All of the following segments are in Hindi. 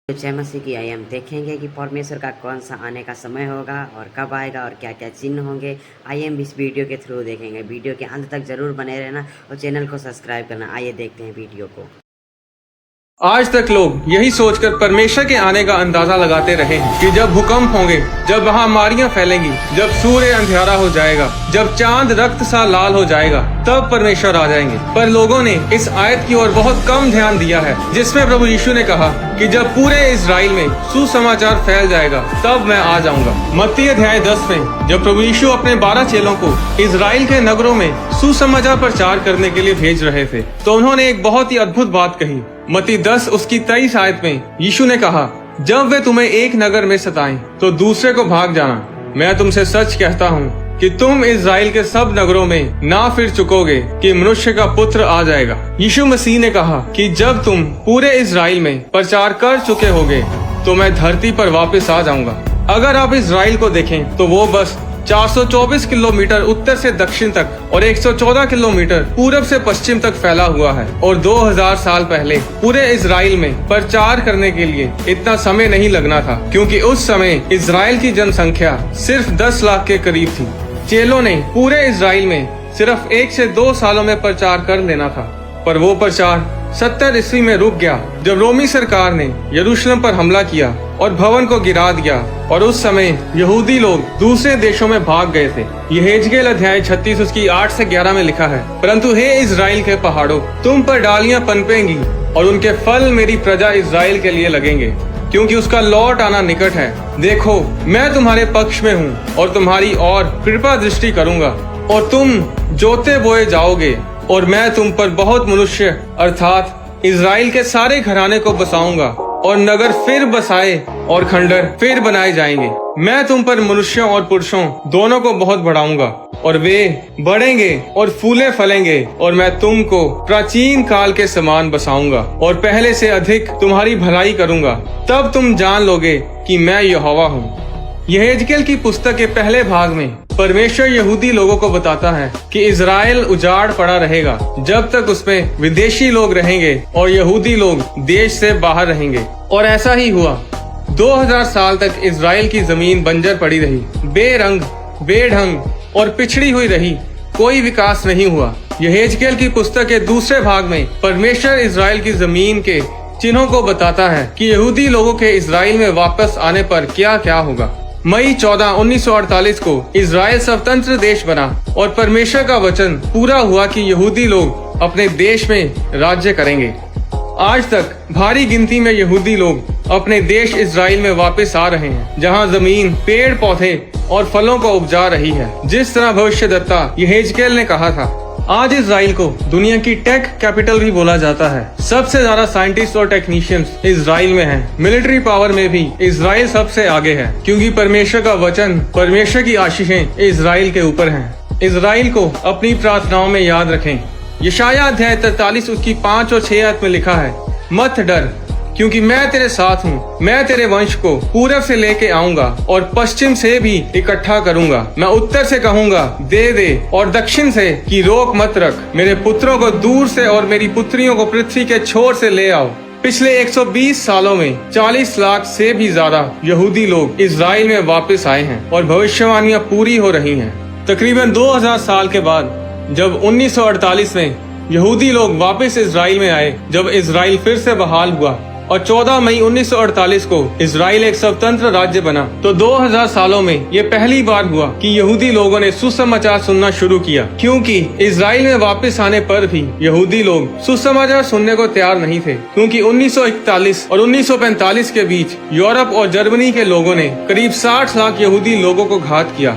तो जय मसीह की आई हम देखेंगे कि परमेश्वर का कौन सा आने का समय होगा और कब आएगा और क्या क्या चिन्ह होंगे। आइए हम इस वीडियो के थ्रू देखेंगे। वीडियो के अंत तक जरूर बने रहना और चैनल को सब्सक्राइब करना। आइए देखते हैं वीडियो को। आज तक लोग यही सोचकर परमेश्वर के आने का अंदाजा लगाते रहे हैं कि जब भूकंप होंगे, जब महामारियां फैलेंगी, जब सूर्य अंधियारा हो जाएगा, जब चांद रक्त सा लाल हो जाएगा, तब परमेश्वर आ जाएंगे। पर लोगों ने इस आयत की ओर बहुत कम ध्यान दिया है, जिसमें प्रभु यीशु ने कहा कि जब पूरे इजराइल में सुसमाचार फैल जाएगा तब मैं आ जाऊंगा। मत्ती अध्याय 10 में जब प्रभु यीशु अपने 12 चेलों को इजराइल के नगरों में सुसमाचार प्रचार करने के लिए भेज रहे थे, तो उन्होंने एक बहुत ही अद्भुत बात कही। मत्ती 10 उसकी 23 आयत में यीशु ने कहा, जब वे तुम्हें एक नगर में सताएं तो दूसरे को भाग जाना। मैं तुमसे सच कहता हूँ कि तुम इजराइल के सब नगरों में ना फिर चुकोगे कि मनुष्य का पुत्र आ जाएगा। यीशु मसीह ने कहा कि जब तुम पूरे इजराइल में प्रचार कर चुके होगे तो मैं धरती पर वापस आ जाऊंगा। अगर आप इजराइल को देखें तो वो बस 424 किलोमीटर उत्तर से दक्षिण तक और 114 किलोमीटर पूरब से पश्चिम तक फैला हुआ है। और 2000 साल पहले पूरे इजराइल में प्रचार करने के लिए इतना समय नहीं लगना था, क्योंकि उस समय इजराइल की जनसंख्या सिर्फ 10 लाख के करीब थी। चेलों ने पूरे इजराइल में सिर्फ 1 से 2 सालों में प्रचार कर लेना था, पर वो प्रचार 70 ईस्वी में रुक गया जब रोमी सरकार ने यरूशलेम पर हमला किया और भवन को गिरा दिया। और उस समय यहूदी लोग दूसरे देशों में भाग गए थे। यहेजकेल अध्याय 36 उसकी 8 से 11 में लिखा है, परंतु हे इजराइल के पहाड़ों, तुम पर डालियां पनपेंगी और उनके फल मेरी प्रजा इजराइल के लिए लगेंगे, क्योंकि उसका लौट आना निकट है। देखो, मैं तुम्हारे पक्ष में हूँ और तुम्हारी और कृपा दृष्टि करूंगा, और तुम जोते बोए जाओगे और मैं तुम पर बहुत मनुष्य अर्थात इजराइल के सारे घराने को बसाऊंगा, और नगर फिर बसाए और खंडर फिर बनाए जाएंगे। मैं तुम पर मनुष्यों और पुरुषों दोनों को बहुत बढ़ाऊंगा, और वे बढ़ेंगे और फूले फलेंगे, और मैं तुमको प्राचीन काल के समान बसाऊंगा और पहले से अधिक तुम्हारी भलाई करूंगा। तब तुम जान लोगे कि मैं यहोवा हूँ। यहेजकेल की पुस्तक के पहले भाग में परमेश्वर यहूदी लोगों को बताता है कि इजराइल उजाड़ पड़ा रहेगा जब तक उसमें विदेशी लोग रहेंगे और यहूदी लोग देश से बाहर रहेंगे। और ऐसा ही हुआ। 2000 साल तक इजराइल की जमीन बंजर पड़ी रही, बेरंग, बेढंग और पिछड़ी हुई रही। कोई विकास नहीं हुआ। यहेजकेल की पुस्तक के दूसरे भाग में परमेश्वर इजराइल की जमीन के चिन्हों को बताता है कि यहूदी लोगों के इजराइल में वापस आने पर क्या क्या होगा। मई 14, 1948 को इजराइल स्वतंत्र देश बना और परमेश्वर का वचन पूरा हुआ कि यहूदी लोग अपने देश में राज्य करेंगे। आज तक भारी गिनती में यहूदी लोग अपने देश इजराइल में वापस आ रहे हैं, जहां जमीन पेड़ पौधे और फलों को उपजा रही है, जिस तरह भविष्यद्वक्ता यहेजकेल ने कहा था। आज इजराइल को दुनिया की टेक कैपिटल भी बोला जाता है। सबसे ज्यादा साइंटिस्ट और टेक्नीशियंस इजराइल में हैं। मिलिट्री पावर में भी इजराइल सबसे आगे है, क्योंकि परमेश्वर का वचन, परमेश्वर की आशीषें इजराइल के ऊपर हैं। इजराइल को अपनी प्रार्थनाओं में याद रखें। यशाया अध्याय 43 उसकी 5 और 6 आयत में लिखा है, मत डर, क्योंकि मैं तेरे साथ हूँ। मैं तेरे वंश को पूरब से लेके आऊंगा और पश्चिम से भी इकट्ठा करूंगा। मैं उत्तर से कहूंगा दे दे, और दक्षिण से कि रोक मत रख। मेरे पुत्रों को दूर से और मेरी पुत्रियों को पृथ्वी के छोर से ले आओ। पिछले 120 सालों में 40 लाख से भी ज्यादा यहूदी लोग इजराइल में वापस आए हैं और भविष्यवाणियां पूरी हो रही हैं। तकरीबन 2000 साल के बाद जब 1948 में यहूदी लोग वापस इजराइल में आए, जब इजराइल फिर से बहाल हुआ और 14 मई 1948 को इजराइल एक स्वतंत्र राज्य बना, तो 2000 सालों में ये पहली बार हुआ कि यहूदी लोगों ने सुसमाचार सुनना शुरू किया। क्योंकि इजराइल में वापस आने पर भी यहूदी लोग सुसमाचार सुनने को तैयार नहीं थे, क्योंकि 1941 और 1945 के बीच यूरोप और जर्मनी के लोगों ने करीब 60 लाख यहूदी लोगों को घात किया,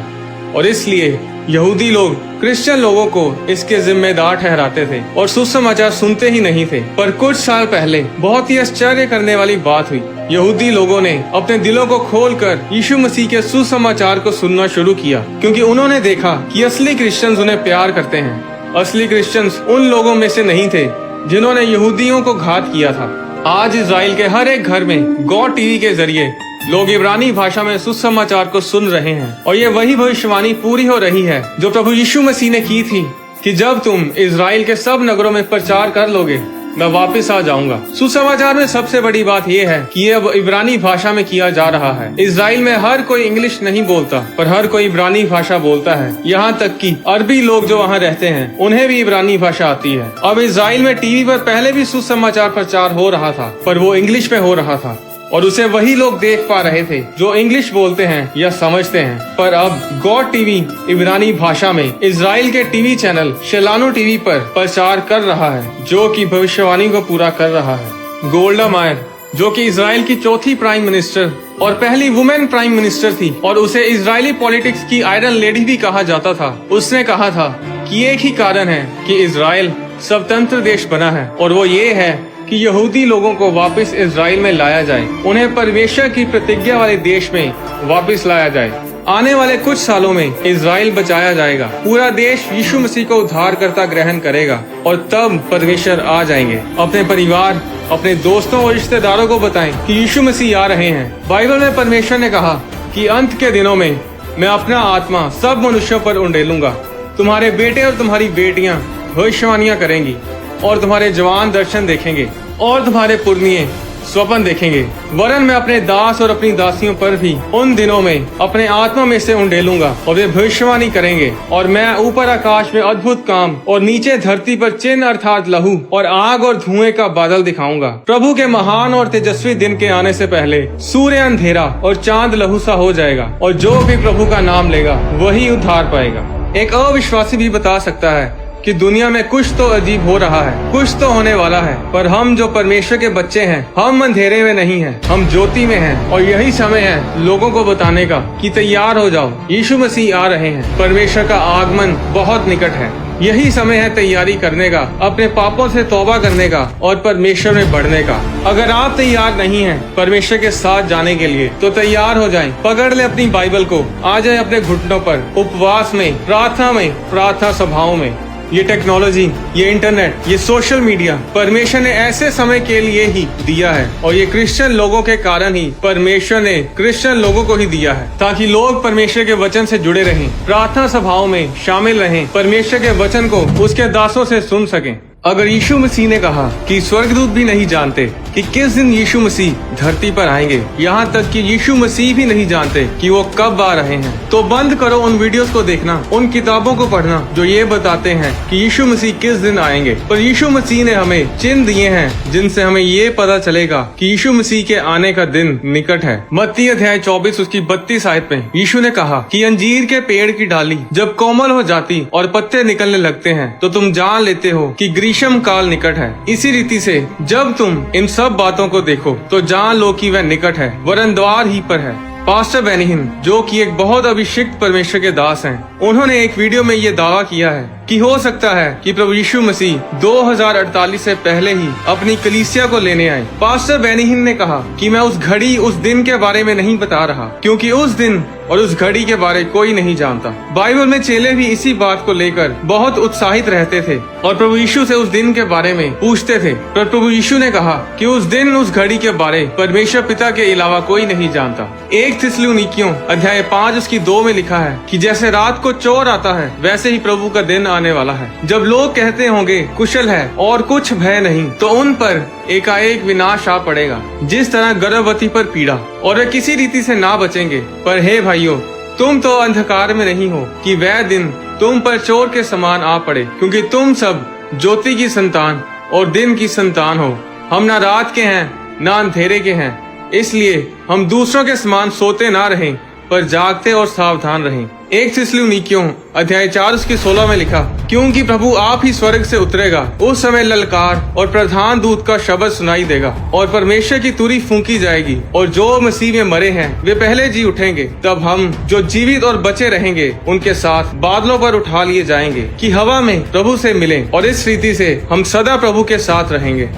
और इसलिए यहूदी लोग क्रिश्चियन लोगों को इसके जिम्मेदार ठहराते थे और सुसमाचार सुनते ही नहीं थे। पर कुछ साल पहले बहुत ही आश्चर्य करने वाली बात हुई। यहूदी लोगों ने अपने दिलों को खोलकर यीशु मसीह के सुसमाचार को सुनना शुरू किया, क्योंकि उन्होंने देखा कि असली क्रिश्चियंस उन्हें प्यार करते हैं। असली क्रिश्चियंस उन लोगों में से नहीं थे जिन्होंने यहूदियों को घात किया था। आज इजराइल के हर एक घर में गॉड टीवी के जरिए लोग इब्रानी भाषा में सुसमाचार को सुन रहे हैं, और ये वही भविष्यवाणी पूरी हो रही है जो प्रभु यीशु मसीह ने की थी कि जब तुम इजराइल के सब नगरों में प्रचार कर लोगे मैं वापस आ जाऊंगा। सुसमाचार में सबसे बड़ी बात यह है कि ये अब इब्रानी भाषा में किया जा रहा है। इजराइल में हर कोई इंग्लिश नहीं बोलता, पर हर कोई इब्रानी भाषा बोलता है। यहाँ तक कि अरबी लोग जो वहाँ रहते हैं उन्हें भी इब्रानी भाषा आती है। अब इजराइल में टीवी पर पहले भी सुसमाचार प्रचार हो रहा था, पर वो इंग्लिश में हो रहा था और उसे वही लोग देख पा रहे थे जो इंग्लिश बोलते हैं या समझते हैं। पर अब गॉड टीवी इब्रानी भाषा में इजराइल के टीवी चैनल शेलानो टीवी पर प्रचार कर रहा है, जो कि भविष्यवाणी को पूरा कर रहा है। गोल्डा मायर, जो कि इजराइल की चौथी प्राइम मिनिस्टर और पहली वुमेन प्राइम मिनिस्टर थी और उसे इजरायली पॉलिटिक्स की आयरन लेडी भी कहा जाता था, उसने कहा था कि एक ही कारण है कि इजराइल स्वतंत्र देश बना है और वो ये है कि यहूदी लोगों को वापस इजराइल में लाया जाए, उन्हें परमेश्वर की प्रतिज्ञा वाले देश में वापस लाया जाए। आने वाले कुछ सालों में इजराइल बचाया जाएगा, पूरा देश यीशु मसीह को उद्धारकर्ता ग्रहण करेगा और तब परमेश्वर आ जाएंगे। अपने परिवार, अपने दोस्तों और रिश्तेदारों को बताएं कि यीशु मसीह आ रहे हैं। बाइबल में परमेश्वर ने कहा कि अंत के दिनों में मैं अपना आत्मा सब मनुष्यों पर उंडेलूंगा। तुम्हारे बेटे और तुम्हारी बेटियां भविष्यवाणियां करेंगी और तुम्हारे जवान दर्शन देखेंगे और तुम्हारे पुरनिये स्वप्न देखेंगे। वरन मैं अपने दास और अपनी दासियों पर भी उन दिनों में अपने आत्मा में से उंडेलूंगा और वे भविष्यवाणी करेंगे। और मैं ऊपर आकाश में अद्भुत काम और नीचे धरती पर चिन्ह अर्थात लहू और आग और धुएं का बादल दिखाऊंगा। प्रभु के महान और तेजस्वी दिन के आने से पहले सूर्य अंधेरा और चांद लहू सा हो जाएगा और जो भी प्रभु का नाम लेगा वही उद्धार पाएगा। एक अविश्वासी भी बता सकता है कि दुनिया में कुछ तो अजीब हो रहा है, कुछ तो होने वाला है, पर हम जो परमेश्वर के बच्चे हैं, हम अंधेरे में नहीं हैं, हम ज्योति में हैं। और यही समय है लोगों को बताने का कि तैयार हो जाओ, यीशु मसीह आ रहे हैं, परमेश्वर का आगमन बहुत निकट है। यही समय है तैयारी करने का, अपने पापों से तौबा करने का और परमेश्वर में बढ़ने का। अगर आप तैयार नहीं हैं परमेश्वर के साथ जाने के लिए तो तैयार हो जाएं। पकड़ ले अपनी बाइबल को, आ जाए अपने घुटनों पर, उपवास में, प्रार्थना सभाओं में। ये टेक्नोलॉजी, ये इंटरनेट, ये सोशल मीडिया परमेश्वर ने ऐसे समय के लिए ही दिया है और ये क्रिश्चियन लोगों के कारण ही परमेश्वर ने क्रिश्चियन लोगों को ही दिया है, ताकि लोग परमेश्वर के वचन से जुड़े रहें, प्रार्थना सभाओं में शामिल रहें, परमेश्वर के वचन को उसके दासों से सुन सकें। अगर यीशु मसीह ने कहा कि स्वर्गदूत भी नहीं जानते कि किस दिन यीशु मसीह धरती पर आएंगे, यहाँ तक कि यीशु मसीह भी नहीं जानते कि वो कब आ रहे हैं, तो बंद करो उन वीडियोस को देखना, उन किताबों को पढ़ना जो ये बताते हैं कि यीशु मसीह किस दिन आएंगे। पर यीशु मसीह ने हमें चिन्ह दिए हैं जिनसे हमें ये पता चलेगा कि यीशु मसीह के आने का दिन निकट है। मत्ती अध्याय 24 उसकी 32 आयत में यीशु ने कहा कि अंजीर के पेड़ की डाली जब कोमल हो जाती और पत्ते निकलने लगते हैं तो तुम जान लेते हो कि ग्रीष्म काल निकट है। इसी रीति से जब तुम इन सब बातों को देखो तो जान लो कि वह निकट है, वरन द्वार ही पर है। पास्टर बेनिहिन, जो कि एक बहुत अभिषिक्त परमेश्वर के दास हैं, उन्होंने एक वीडियो में ये दावा किया है कि हो सकता है कि प्रभु यीशु मसीह 2048 से पहले ही अपनी कलीसिया को लेने आए। पास्टर बेनिहिन ने कहा कि मैं उस घड़ी, उस दिन के बारे में नहीं बता रहा, क्योंकि उस दिन और उस घड़ी के बारे कोई नहीं जानता। बाइबल में चेले भी इसी बात को लेकर बहुत उत्साहित रहते थे और प्रभु यीशु से उस दिन के बारे में पूछते थे, पर प्रभु यीशु ने कहा कि उस दिन, उस घड़ी के बारे परमेश्वर पिता के अलावा कोई नहीं जानता। 1 थिस्सलुनीकियों अध्याय 5 उसकी 2 में लिखा है कि जैसे रात को चोर आता है वैसे ही प्रभु का दिन आने वाला है, जब लोग कहते होंगे कुशल है और कुछ भय नहीं, तो उन पर एकाएक विनाश आ पड़ेगा, जिस तरह गर्भवती पर पीड़ा, और वे किसी रीति से ना बचेंगे। पर हे भाइयों, तुम तो अंधकार में नहीं हो कि वह दिन तुम पर चोर के समान आ पड़े, क्योंकि तुम सब ज्योति की संतान और दिन की संतान हो। हम ना रात के हैं ना अंधेरे के हैं, इसलिए हम दूसरों के समान सोते ना रहें, पर जागते और सावधान रहें। 1 थिस्सलुनीकियों अध्याय 4 उसकी 16 में लिखा, क्योंकि प्रभु आप ही स्वर्ग से उतरेगा, उस समय ललकार और प्रधान दूत का शब्द सुनाई देगा और परमेश्वर की तुरी फूंकी जाएगी और जो मसीह में मरे हैं वे पहले जी उठेंगे। तब हम जो जीवित और बचे रहेंगे उनके साथ बादलों पर उठा लिए जाएंगे कि हवा में प्रभु से मिलें, और इस रीति से हम सदा प्रभु के साथ रहेंगे।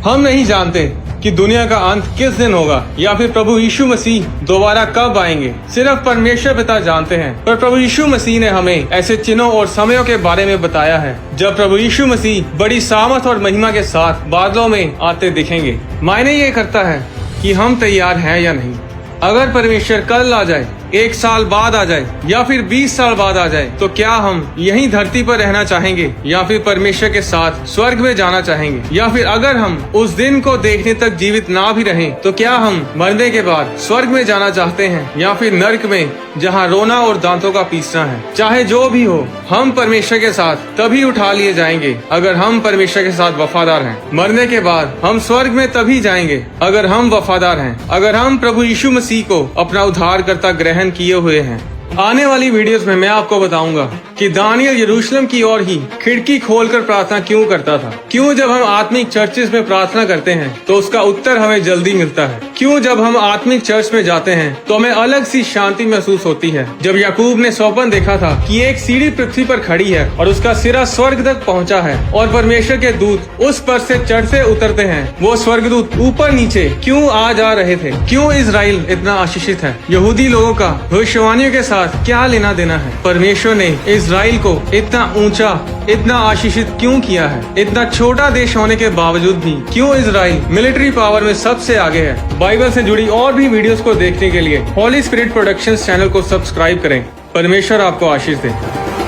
हम नहीं जानते कि दुनिया का अंत किस दिन होगा या फिर प्रभु यीशु मसीह दोबारा कब आएंगे, सिर्फ परमेश्वर पिता जानते हैं। पर प्रभु यीशु मसीह ने हमें ऐसे चिन्हों और समयों के बारे में बताया है जब प्रभु यीशु मसीह बड़ी सामर्थ और महिमा के साथ बादलों में आते दिखेंगे। मायने ये करता है कि हम तैयार हैं या नहीं। अगर परमेश्वर कल आ जाए 1 साल बाद आ जाए या फिर 20 साल बाद आ जाए, तो क्या हम यहीं धरती पर रहना चाहेंगे या फिर परमेश्वर के साथ स्वर्ग में जाना चाहेंगे? या फिर अगर हम उस दिन को देखने तक जीवित ना भी रहें, तो क्या हम मरने के बाद स्वर्ग में जाना चाहते हैं या फिर नर्क में, जहाँ रोना और दांतों का पीसना है? चाहे जो भी हो, हम परमेश्वर के साथ तभी उठा लिए जाएंगे अगर हम परमेश्वर के साथ वफादार हैं। मरने के बाद हम स्वर्ग में तभी जाएंगे अगर हम वफादार हैं, अगर हम प्रभु यीशु मसीह को अपना उद्धारकर्ता ग्रहण किए हुए हैं। आने वाली वीडियोस में मैं आपको बताऊंगा कि दानियल यरूशलेम की ओर ही खिड़की खोलकर प्रार्थना क्यों करता था। क्यों जब हम आत्मिक चर्चेस में प्रार्थना करते हैं तो उसका उत्तर हमें जल्दी मिलता है। क्यों जब हम आत्मिक चर्च में जाते हैं तो हमें अलग सी शांति महसूस होती है। जब याकूब ने स्वप्न देखा था कि एक सीढ़ी पृथ्वी पर खड़ी है और उसका सिरा स्वर्ग तक पहुंचा है और परमेश्वर के दूत उस पर से चढ़ते उतरते हैं, वो स्वर्गदूत ऊपर नीचे क्यों आ जा रहे थे? क्यों इजराइल इतना आशीषित है? यहूदी लोगों का भविष्यवाणियों के साथ क्या लेना देना है? परमेश्वर ने इजराइल को इतना ऊंचा, इतना आशीषित क्यों किया है? इतना छोटा देश होने के बावजूद भी क्यों इजराइल मिलिट्री पावर में सबसे आगे है? बाइबल से जुड़ी और भी वीडियोस को देखने के लिए हॉली स्पिरिट प्रोडक्शंस चैनल को सब्सक्राइब करें। परमेश्वर आपको आशीष दे।